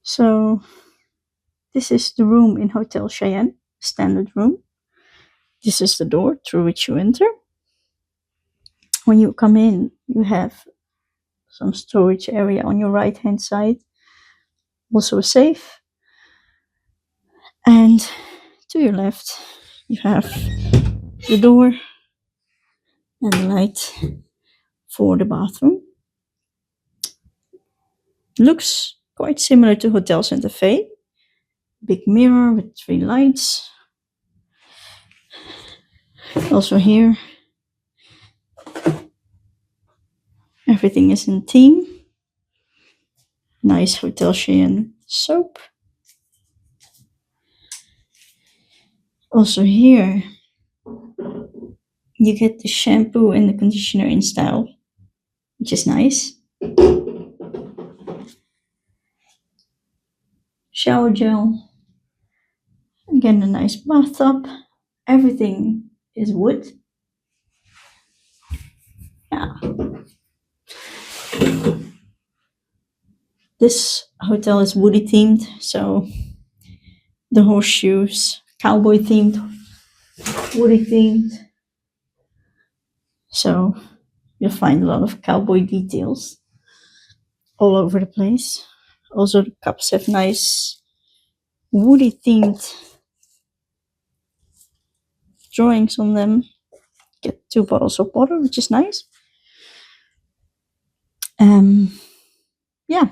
So this is the room in Hotel Cheyenne, standard room. This is the door through which you enter. When you come in, you have some storage area on your right hand side, also a safe. And to your left, you have the door and the light for the bathroom. Looks quite similar to Hotel Santa Fe. Big mirror with 3 lights. Also here, everything is in theme. Nice Hotel Cheyenne soap. Also here, you get the shampoo and the conditioner in style, which is nice. Shower gel. Again, a nice bathtub. Everything is wood. Yeah. This hotel is woody themed, so the horseshoes, cowboy themed, woody themed. So you'll find a lot of cowboy details all over the place. Also, the cups have nice woody themed drawings on them. Get 2 bottles of water, which is nice. Yeah,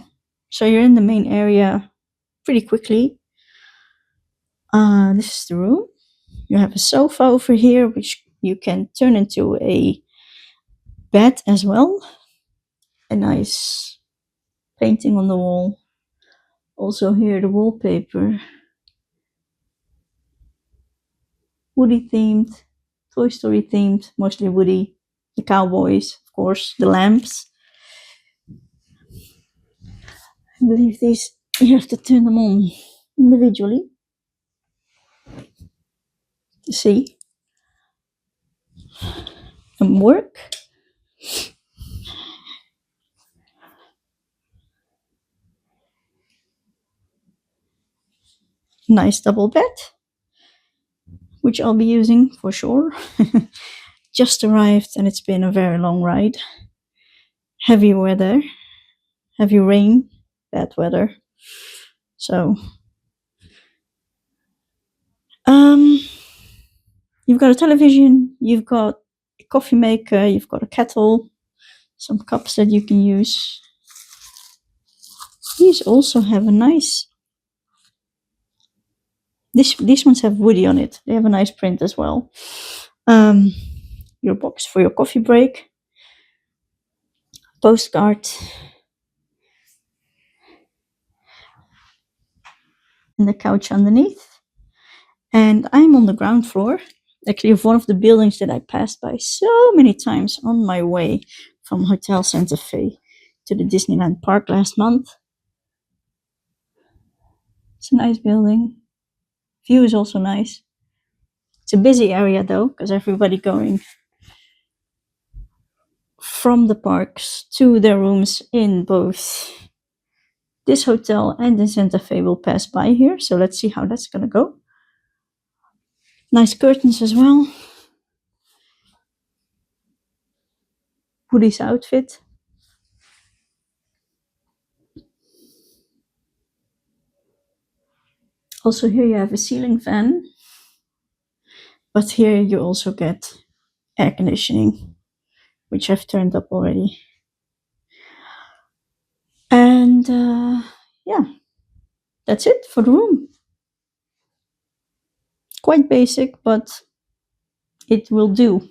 so you're in the main area pretty quickly. This is the room. You have a sofa over here, which you can turn into a bed as well. A nice painting on the wall. Also here the wallpaper. Woody themed, Toy Story themed, mostly Woody. The cowboys, of course, the lamps. I believe these, you have to turn them on individually to see them work. Nice double bed, which I'll be using for sure. Just arrived and it's been a very long ride. Heavy weather, heavy rain, bad weather. So, you've got a television, you've got a coffee maker, you've got a kettle, some cups that you can use. These also have a nice, these ones have woody on it. They have a nice print as well. Your box for your coffee break, postcard, and the couch underneath. And I'm on the ground floor, actually, of one of the buildings that I passed by so many times on my way from Hotel Santa Fe to the Disneyland park last month. It's a nice building. View is also nice. It's a busy area though, because everybody going from the parks to their rooms in both this hotel and in Santa Fe will pass by here. So let's see how that's gonna go. Nice curtains as well. Woody's outfit. Also here you have a ceiling fan, but here you also get air conditioning, which I've turned up already. And yeah, that's it for the room. Quite basic, but it will do.